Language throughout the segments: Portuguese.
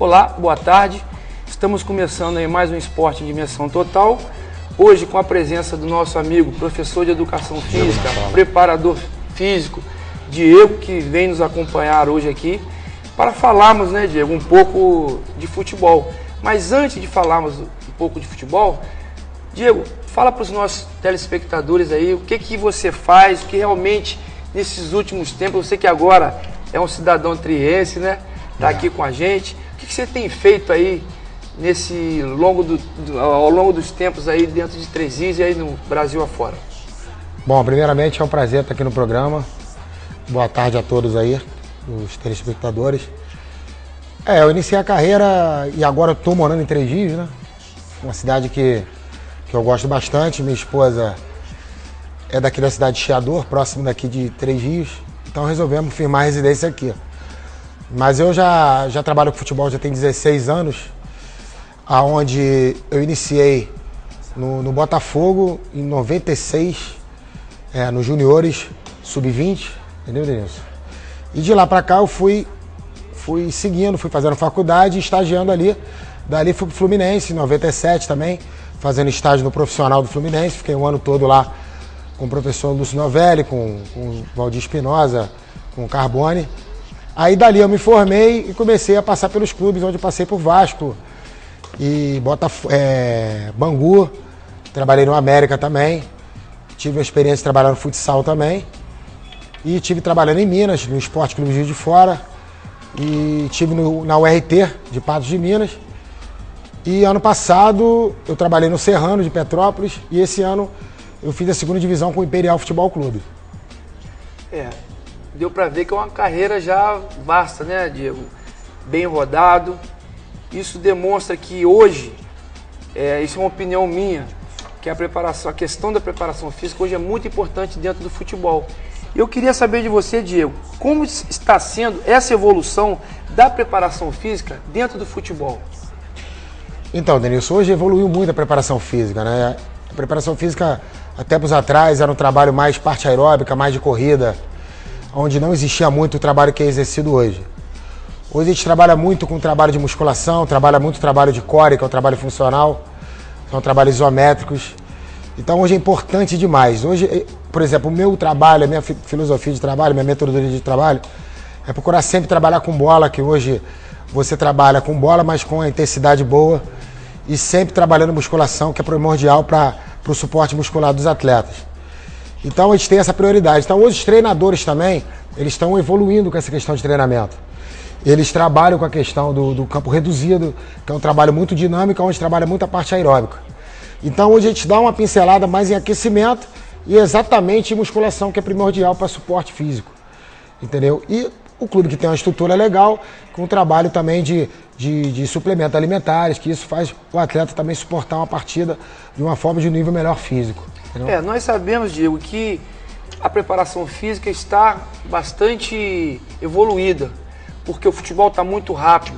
Olá, boa tarde. Estamos começando aí mais um Esporte em Dimensão Total. Hoje com a presença do nosso amigo, professor de Educação Física, preparador físico, Diego, que vem nos acompanhar hoje aqui para falarmos, né, Diego, um pouco de futebol. Mas antes de falarmos um pouco de futebol, Diego, fala para os nossos telespectadores aí o que você faz, o que realmente nesses últimos tempos, você que agora é um cidadão triense, né? Está aqui com a gente. O que você tem feito aí ao longo dos tempos aí dentro de Três Rios e aí no Brasil afora? Bom, primeiramente é um prazer estar aqui no programa. Boa tarde a todos aí, os telespectadores. Eu iniciei a carreira e agora estou morando em Três Rios, né? Uma cidade que eu gosto bastante. Minha esposa é daqui da cidade de Chiador, próximo daqui de Três Rios. Então resolvemos firmar residência aqui. Mas eu já trabalho com futebol, já tem 16 anos, aonde eu iniciei no Botafogo em 96, nos juniores, sub-20, entendeu, Denilson? E de lá pra cá eu fui seguindo, fui fazendo faculdade, estagiando ali. Dali fui pro Fluminense, em 97 também, fazendo estágio no profissional do Fluminense. Fiquei um ano todo lá com o professor Lúcio Novelli, com o Valdir Espinosa, com o Carbone. Aí dali eu me formei e comecei a passar pelos clubes, onde passei por Vasco e Bangu, trabalhei no América também, tive a experiência de trabalhar no futsal também e tive trabalhando em Minas, no Esporte Clube Juiz de Fora, e tive na URT de Patos de Minas. E ano passado eu trabalhei no Serrano de Petrópolis e esse ano eu fiz a segunda divisão com o Imperial Futebol Clube. Deu para ver que é uma carreira já vasta, né, Diego? Bem rodado. Isso demonstra que hoje, isso é uma opinião minha, que a questão da preparação física hoje é muito importante dentro do futebol. E eu queria saber de você, Diego, como está sendo essa evolução da preparação física dentro do futebol? Então, Denilson, hoje evoluiu muito a preparação física, né? A preparação física, há tempos atrás, era um trabalho mais parte aeróbica, mais de corrida, onde não existia muito o trabalho que é exercido hoje. Hoje a gente trabalha muito com o trabalho de musculação, trabalha muito o trabalho de core, que é o trabalho funcional, são trabalhos isométricos. Então hoje é importante demais. Hoje, por exemplo, o meu trabalho, a minha filosofia de trabalho, minha metodologia de trabalho, é procurar sempre trabalhar com bola, que hoje você trabalha com bola, mas com a intensidade boa, e sempre trabalhando musculação, que é primordial para o suporte muscular dos atletas. Então a gente tem essa prioridade. Então hoje os treinadores também, eles estão evoluindo com essa questão de treinamento. Eles trabalham com a questão do campo reduzido, que é um trabalho muito dinâmico, onde trabalha muito a parte aeróbica. Então hoje a gente dá uma pincelada mais em aquecimento e exatamente em musculação, que é primordial para suporte físico. Entendeu? E o clube que tem uma estrutura legal, com o trabalho também de suplementos alimentares, que isso faz o atleta também suportar uma partida de uma forma de nível melhor físico. Entendeu? Nós sabemos, Diego, que a preparação física está bastante evoluída, porque o futebol está muito rápido.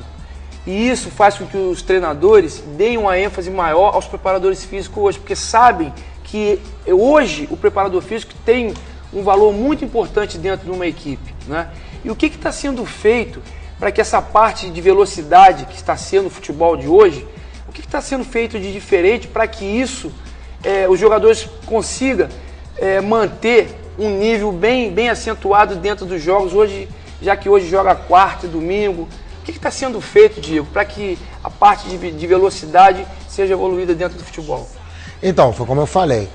E isso faz com que os treinadores deem uma ênfase maior aos preparadores físicos hoje, porque sabem que hoje o preparador físico tem um valor muito importante dentro de uma equipe, né? E o que está sendo feito para que essa parte de velocidade que está sendo o futebol de hoje, o que está sendo feito de diferente para que isso, os jogadores consigam manter um nível bem acentuado dentro dos jogos hoje, já que hoje joga quarta e domingo? O que está sendo feito, Diego, para que a parte de velocidade seja evoluída dentro do futebol? Então, foi como eu falei.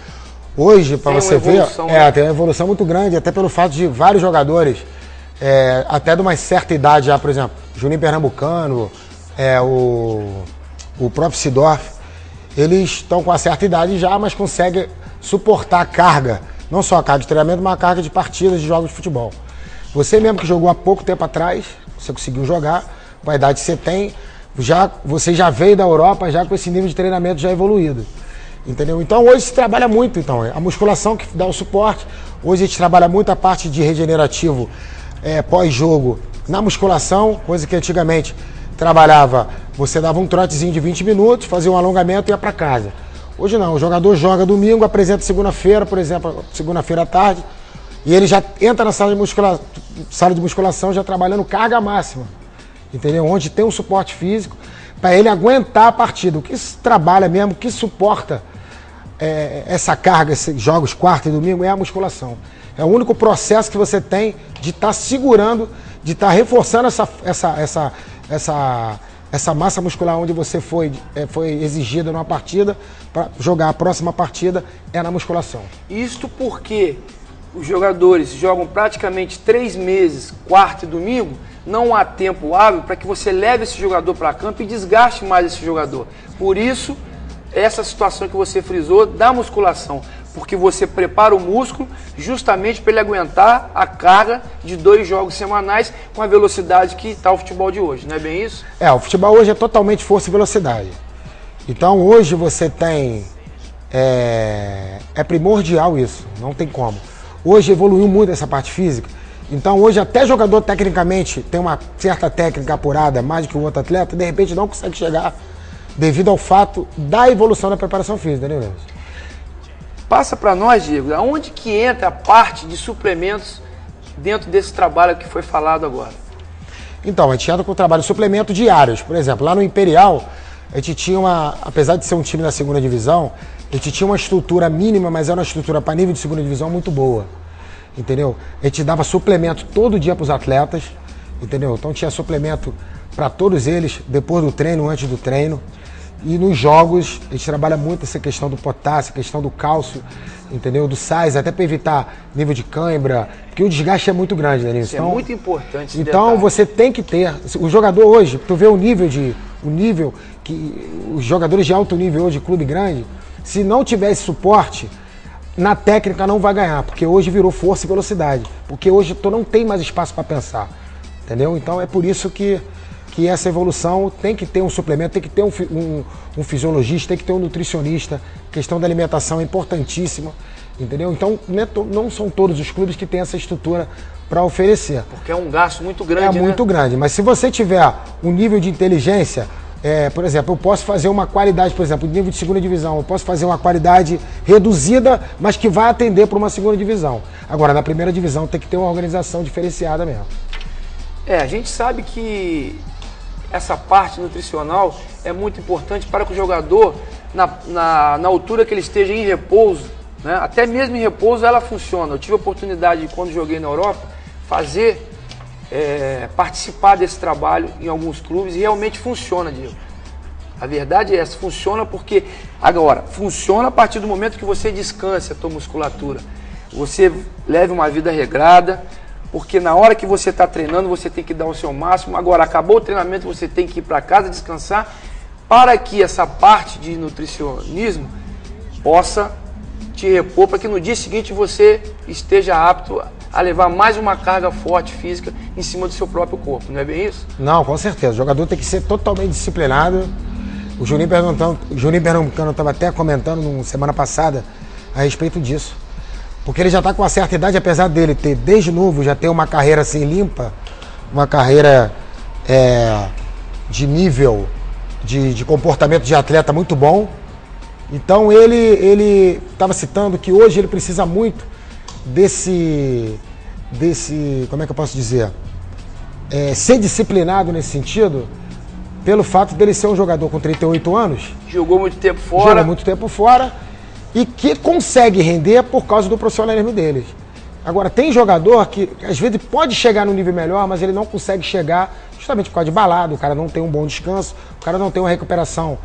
Hoje, para você ver, tem uma evolução muito grande, até pelo fato de vários jogadores, até de uma certa idade já, por exemplo, Juninho Pernambucano, o próprio Sidorf, eles estão com uma certa idade já, mas conseguem suportar a carga, não só a carga de treinamento, mas a carga de partidas de jogos de futebol. Você mesmo que jogou há pouco tempo atrás, você conseguiu jogar, com a idade que você tem, você já veio da Europa já com esse nível de treinamento já evoluído. Entendeu? Então hoje se trabalha muito, então, a musculação que dá o suporte. Hoje a gente trabalha muito a parte de regenerativo pós-jogo na musculação, coisa que antigamente trabalhava, você dava um trotezinho de 20 minutos, fazia um alongamento e ia para casa. Hoje não, o jogador joga domingo, apresenta segunda-feira, por exemplo, segunda-feira à tarde, e ele já entra na sala de musculação já trabalhando carga máxima. entendeu? Onde tem um suporte físico para ele aguentar a partida. O que se trabalha mesmo, o que suporta essa carga, esses jogos quarta e domingo, é a musculação. É o único processo que você tem de estar segurando, de estar reforçando essa massa muscular onde você foi exigida numa partida, para jogar a próxima partida é na musculação. Isto porque os jogadores jogam praticamente 3 meses, quarta e domingo, não há tempo hábil para que você leve esse jogador para campo e desgaste mais esse jogador. Por isso, essa situação que você frisou da musculação, porque você prepara o músculo justamente para ele aguentar a carga de 2 jogos semanais com a velocidade que está o futebol de hoje, não é bem isso? O futebol hoje é totalmente força e velocidade. Então hoje você tem... É primordial isso, não tem como. Hoje evoluiu muito essa parte física. Então hoje até jogador tecnicamente tem uma certa técnica apurada, mais do que o outro atleta, de repente não consegue chegar devido ao fato da evolução da preparação física, entendeu? Passa para nós, Diego, aonde que entra a parte de suplementos dentro desse trabalho que foi falado agora? Então, a gente entra com o trabalho de suplemento diários. Por exemplo, lá no Imperial, a gente tinha apesar de ser um time da segunda divisão, a gente tinha uma estrutura mínima, mas era uma estrutura para nível de segunda divisão muito boa, entendeu? A gente dava suplemento todo dia para os atletas, entendeu? Então tinha suplemento para todos eles, depois do treino, antes do treino. E nos jogos, a gente trabalha muito essa questão do potássio, questão do cálcio, entendeu? Do sais, até para evitar nível de cãibra, porque o desgaste é muito grande, né? Isso então, é muito importante. Então detalhe. Você tem que ter, o jogador hoje, tu vê o nível que os jogadores de alto nível hoje, clube grande, se não tiver esse suporte, na técnica não vai ganhar, porque hoje virou força e velocidade, porque hoje tu não tem mais espaço para pensar, entendeu? Então é por isso que essa evolução tem que ter um suplemento, tem que ter um fisiologista, tem que ter um nutricionista, a questão da alimentação é importantíssima, entendeu? Então não são todos os clubes que têm essa estrutura para oferecer. Porque é um gasto muito grande, né? Muito grande, mas se você tiver um nível de inteligência, por exemplo, eu posso fazer uma qualidade, por exemplo, nível de segunda divisão, eu posso fazer uma qualidade reduzida, mas que vai atender para uma segunda divisão. Agora, na primeira divisão tem que ter uma organização diferenciada mesmo. A gente sabe que essa parte nutricional é muito importante para que o jogador, na altura que ele esteja em repouso, né, até mesmo em repouso ela funciona. Eu tive a oportunidade, quando joguei na Europa, participar desse trabalho em alguns clubes e realmente funciona, Diego. A verdade é essa, funciona porque, agora, funciona a partir do momento que você descanse a tua musculatura. Você leve uma vida regrada, porque na hora que você está treinando, você tem que dar o seu máximo. Agora, acabou o treinamento, você tem que ir para casa descansar, para que essa parte de nutricionismo possa te repor, para que no dia seguinte você esteja apto a levar mais uma carga forte física em cima do seu próprio corpo, não é bem isso? Não, com certeza. O jogador tem que ser totalmente disciplinado. O Juninho Pernambucano estava até comentando na semana passada a respeito disso. Porque ele já está com uma certa idade, apesar dele ter, desde novo, já ter uma carreira assim limpa, uma carreira de nível de comportamento de atleta muito bom. Então ele estava citando que hoje ele precisa muito desse como é que eu posso dizer? Ser disciplinado nesse sentido, pelo fato dele ser um jogador com 38 anos. Jogou muito tempo fora. E que consegue render por causa do profissionalismo deles. Agora, tem jogador que às vezes pode chegar no nível melhor, mas ele não consegue chegar justamente por causa de balada, o cara não tem um bom descanso, o cara não tem uma recuperação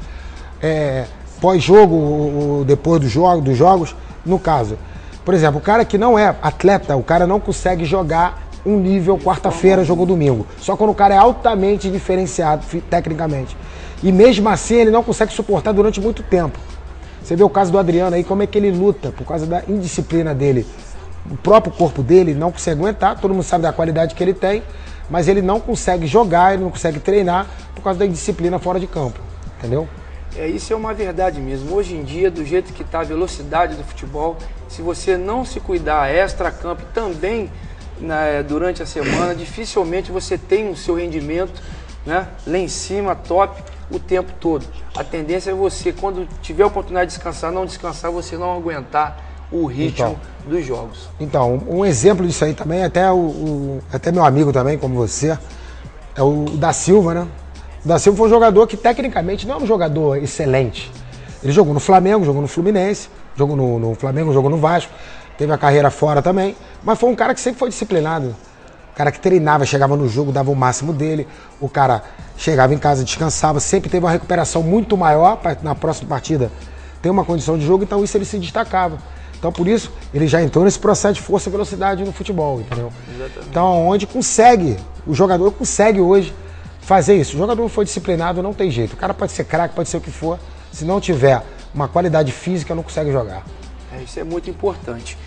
pós-jogo ou depois dos jogos. No caso, por exemplo, o cara que não é atleta, o cara não consegue jogar um nível quarta-feira, jogo domingo. Só quando o cara é altamente diferenciado tecnicamente. E mesmo assim ele não consegue suportar durante muito tempo. Você vê o caso do Adriano aí, como é que ele luta por causa da indisciplina dele. O próprio corpo dele não consegue aguentar, todo mundo sabe da qualidade que ele tem, mas ele não consegue jogar, ele não consegue treinar por causa da indisciplina fora de campo, entendeu? Isso é uma verdade mesmo. Hoje em dia, do jeito que está a velocidade do futebol, se você não se cuidar extra-campo e também durante a semana, dificilmente você tem o seu rendimento, né, lá em cima, top, o tempo todo. A tendência é você, quando tiver a oportunidade de descansar, não descansar, você não aguentar o ritmo dos jogos. Então, um exemplo disso aí também, até meu amigo também, como você, É o Da Silva, né? O Da Silva foi um jogador que tecnicamente não é um jogador excelente. Ele jogou no Flamengo, jogou no Fluminense, jogou no Flamengo, jogou no Vasco, teve a carreira fora também, mas foi um cara que sempre foi disciplinado. O cara que treinava, chegava no jogo, dava o máximo dele, o cara chegava em casa, descansava, sempre teve uma recuperação muito maior para na próxima partida ter uma condição de jogo, então isso ele se destacava. Então por isso ele já entrou nesse processo de força e velocidade no futebol, entendeu? Exatamente. Então onde consegue, o jogador consegue hoje fazer isso. O jogador foi disciplinado, não tem jeito. O cara pode ser craque, pode ser o que for, se não tiver uma qualidade física, não consegue jogar. Isso é muito importante.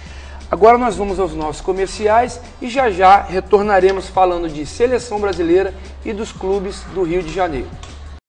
Agora nós vamos aos nossos comerciais e já retornaremos falando de seleção brasileira e dos clubes do Rio de Janeiro.